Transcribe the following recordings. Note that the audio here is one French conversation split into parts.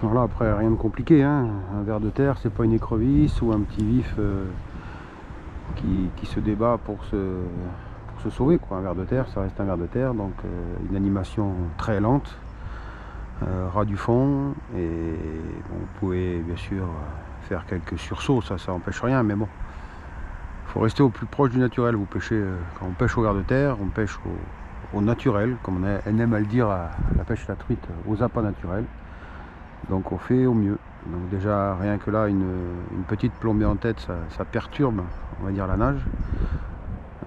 Voilà, après rien de compliqué, hein. Un ver de terre, c'est pas une écrevisse ou un petit vif qui se débat pour se sauver, quoi. Un ver de terre, ça reste un ver de terre, donc une animation très lente, ras du fond, et bon, vous pouvez bien sûr faire quelques sursauts, ça empêche rien, mais bon, il faut rester au plus proche du naturel. Vous pêchez, quand on pêche au ver de terre, on pêche au naturel, comme on aime à le dire à la pêche à la truite, aux appâts naturels. Donc on fait au mieux. Donc déjà rien que là, une petite plombée en tête, ça perturbe, on va dire, la nage.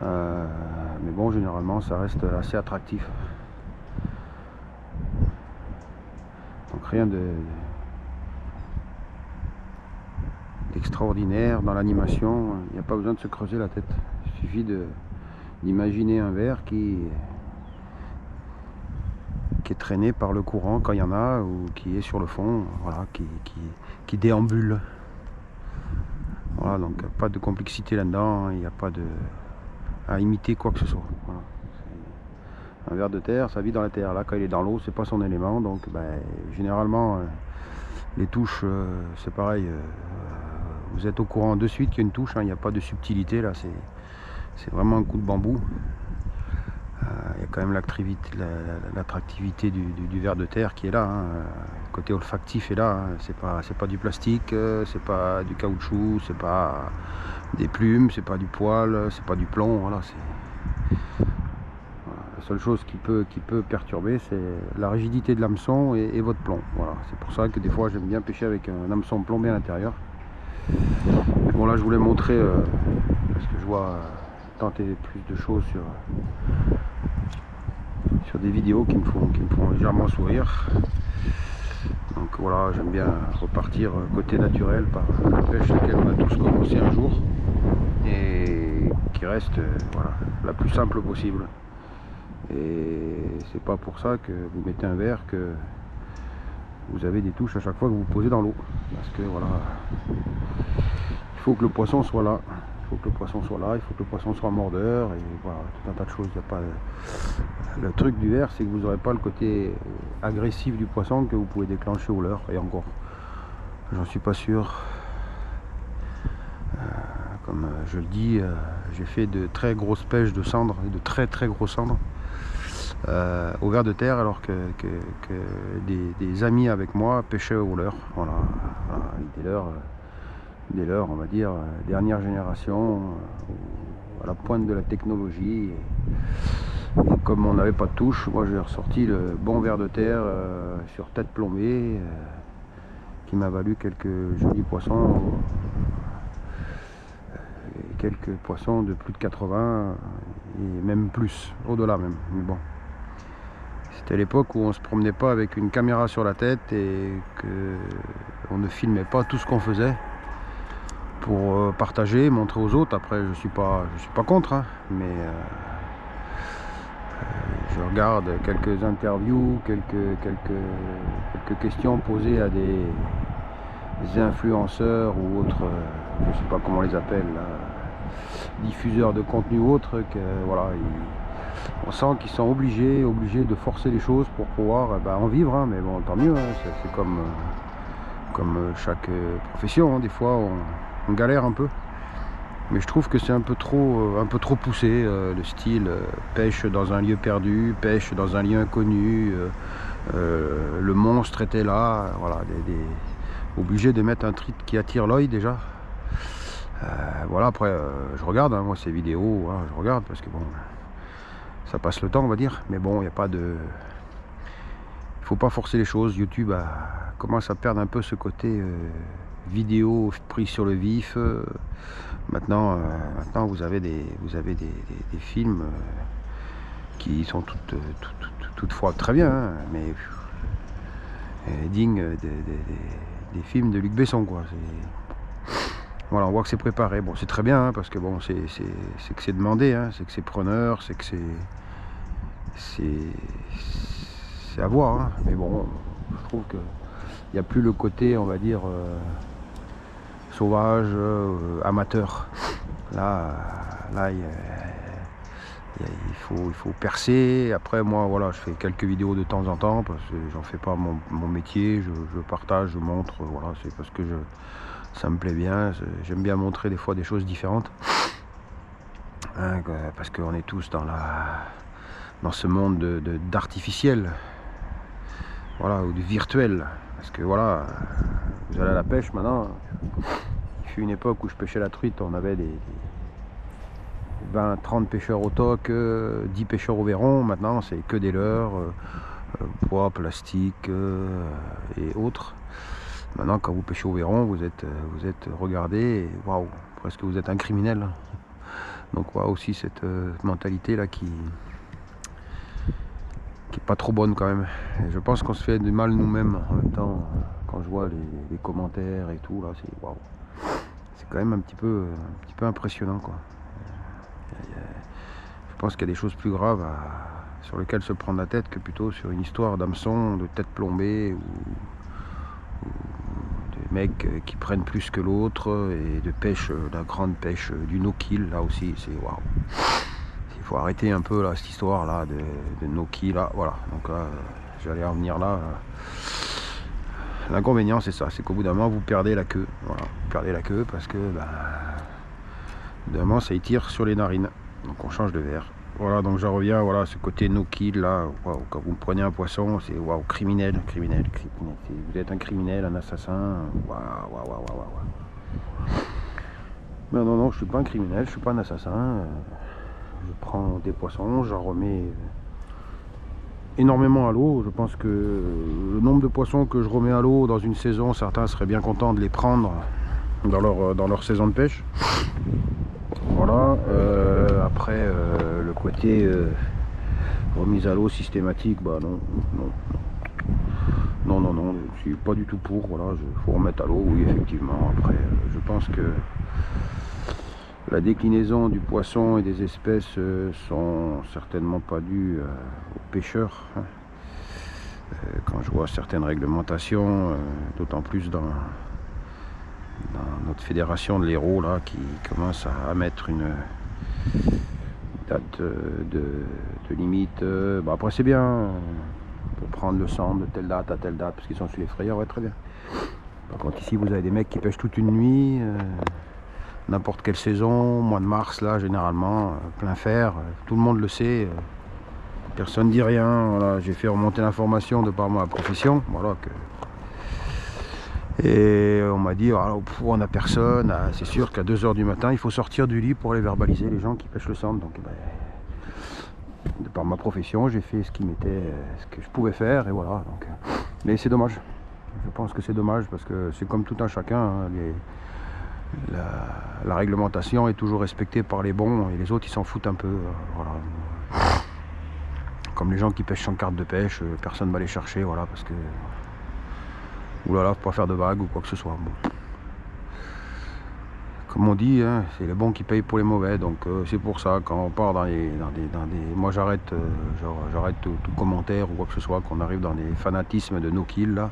Mais bon, généralement ça reste assez attractif. Donc rien d'extraordinaire dans l'animation. Il n'y a pas besoin de se creuser la tête. Il suffit d'imaginer un ver qui est traîné par le courant quand il y en a, ou qui est sur le fond, voilà, qui déambule. Voilà, donc pas de complexité là-dedans, il n'y a pas à imiter quoi que ce soit. Voilà. Un ver de terre, ça vit dans la terre. Là, quand il est dans l'eau, c'est pas son élément, donc généralement les touches, c'est pareil. Vous êtes au courant de suite qu'il y a une touche, hein, il n'y a pas de subtilité là, c'est vraiment un coup de bambou. Il y a quand même l'attractivité du ver de terre qui est là, hein. Le côté olfactif est là, hein. C'est pas du plastique, c'est pas du caoutchouc, c'est pas des plumes, c'est pas du poil, c'est pas du plomb. Voilà, la seule chose qui peut perturber, c'est la rigidité de l'hameçon et votre plomb. Voilà, c'est pour ça que des fois j'aime bien pêcher avec un hameçon plombé à l'intérieur. Bon, là je voulais montrer parce que je vois tenter plus de choses sur des vidéos qui me font légèrement sourire. Donc voilà, j'aime bien repartir côté naturel par la pêche laquelle on a tous commencé un jour et qui reste voilà, la plus simple possible. Et c'est pas pour ça que vous mettez un verre que vous avez des touches à chaque fois que vous posez dans l'eau, parce que voilà, il faut que le poisson soit là. Il faut que le poisson soit là, il faut que le poisson soit mordeur, et voilà, tout un tas de choses. Il y a pas le truc du verre, c'est que vous n'aurez pas le côté agressif du poisson que vous pouvez déclencher au leurre, et encore, j'en suis pas sûr. Comme je le dis, j'ai fait de très grosses pêches de cendres, et de très grosses cendres au ver de terre, alors que des amis avec moi pêchaient au leurre. Voilà, avec des leurres, on va dire, dernière génération, à la pointe de la technologie. Et comme on n'avait pas de touche, moi j'ai ressorti le bon ver de terre sur tête plombée, qui m'a valu quelques jolis poissons, quelques poissons de plus de 80, et même plus, au-delà même. Mais bon, c'était l'époque où on se promenait pas avec une caméra sur la tête et qu'on ne filmait pas tout ce qu'on faisait pour partager, montrer aux autres. Après, je suis pas contre, hein, mais je regarde quelques interviews, quelques questions posées à des influenceurs ou autres, je sais pas comment on les appelle, là, diffuseurs de contenu ou autres, que voilà, on sent qu'ils sont obligés de forcer les choses pour pouvoir en vivre, hein. Mais bon, tant mieux, hein, c'est comme chaque profession, hein. Des fois on galère un peu, mais je trouve que c'est un peu trop poussé, le style pêche dans un lieu perdu, pêche dans un lieu inconnu, le monstre était là, voilà, obligé de mettre un truc qui attire l'œil déjà. Voilà, après je regarde, hein, moi ces vidéos, hein, je regarde parce que bon, ça passe le temps, on va dire, mais bon, il n'y a pas de, il faut pas forcer les choses. YouTube commence à perdre un peu ce côté vidéo pris sur le vif. Maintenant vous avez des films qui sont toutefois très bien, hein, mais dignes des films de Luc Besson, quoi. Voilà, on voit que c'est préparé. Bon, c'est très bien, hein, parce que bon, c'est que c'est demandé, hein, c'est que c'est preneur, c'est que c'est à voir, hein. Mais bon, je trouve que il n'y a plus le côté, on va dire, sauvage, amateur. Là il faut percer. Après moi voilà, je fais quelques vidéos de temps en temps parce que j'en fais pas mon métier, je partage, je montre, voilà, c'est parce que ça me plaît bien, j'aime bien montrer des fois des choses différentes, hein, parce qu'on est tous dans ce monde d'artificiel, voilà, ou de virtuel, parce que voilà, vous allez à la pêche maintenant. Il fut une époque où je pêchais la truite, on avait des 20-30 pêcheurs au toc, 10 pêcheurs au verron. Maintenant c'est que des leurres, poids, plastique et autres. Maintenant quand vous pêchez au verron, vous êtes regardé, waouh, presque vous êtes un criminel. Donc voilà aussi cette mentalité là qui est pas trop bonne quand même. Et je pense qu'on se fait du mal nous-mêmes en même temps. Quand je vois les commentaires et tout là, c'est waouh, c'est quand même un petit peu impressionnant quoi. Je pense qu'il y a des choses plus graves sur lesquelles se prendre la tête que plutôt sur une histoire d'hameçon, de tête plombée ou des mecs qui prennent plus que l'autre, et de pêche, la grande pêche du no-kill là aussi, c'est waouh. Il faut arrêter un peu là cette histoire là de no-kill là, voilà. Donc là j'allais en venir là. L'inconvénient c'est ça, c'est qu'au bout d'un moment vous perdez la queue, voilà, vous perdez la queue parce que d'un moment ça étire sur les narines, donc on change de verre. Voilà, donc j'en reviens, voilà, ce côté no-kill là, waouh, quand vous prenez un poisson, c'est waouh, criminel. Vous êtes un criminel, un assassin, waouh. Non, je suis pas un criminel, je suis pas un assassin. Je prends des poissons, j'en remets énormément à l'eau. Je pense que le nombre de poissons que je remets à l'eau dans une saison, certains seraient bien contents de les prendre dans leur saison de pêche. Voilà, après le côté remise à l'eau systématique, bah non, je suis pas du tout pour, voilà, faut remettre à l'eau, oui effectivement. Après je pense que la déclinaison du poisson et des espèces sont certainement pas dues aux pêcheurs, hein. Quand je vois certaines réglementations, d'autant plus dans notre fédération de l'Hérault là, qui commence à mettre une date de limite, après c'est bien, on peut prendre le sang de telle date à telle date parce qu'ils sont sur les frayeurs, ouais, très bien. Par contre ici vous avez des mecs qui pêchent toute une nuit, n'importe quelle saison, mois de mars là généralement, plein fer, tout le monde le sait, personne dit rien, voilà, j'ai fait remonter l'information de par ma profession, voilà, et on m'a dit, voilà, on n'a personne, c'est sûr qu'à 2 h du matin il faut sortir du lit pour aller verbaliser les gens qui pêchent le sand. Donc de par ma profession j'ai fait ce que je pouvais faire, et voilà. Donc, mais c'est dommage, je pense que c'est dommage parce que c'est comme tout un chacun, hein, la réglementation est toujours respectée par les bons et les autres ils s'en foutent un peu, voilà. Comme les gens qui pêchent sans carte de pêche, personne ne va les chercher, voilà, parce que oulala, faut pas faire de vagues ou quoi que ce soit. Bon. Comme on dit, hein, c'est les bons qui payent pour les mauvais, donc c'est pour ça quand on part dans des moi j'arrête tout commentaire ou quoi que ce soit, qu'on arrive dans des fanatismes de no-kill là.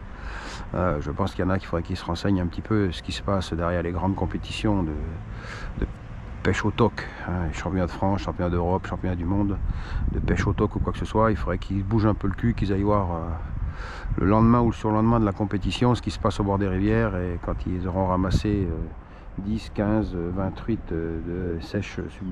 Je pense qu'il y en a qui faudrait qu'ils se renseignent un petit peu ce qui se passe derrière les grandes compétitions de pêche au toc, hein, les championnats de France, championnats d'Europe, championnats du monde de pêche au toc ou quoi que ce soit. Il faudrait qu'ils bougent un peu le cul, qu'ils aillent voir le lendemain ou le surlendemain de la compétition ce qui se passe au bord des rivières, et quand ils auront ramassé 10, 15, 20 truites de sèche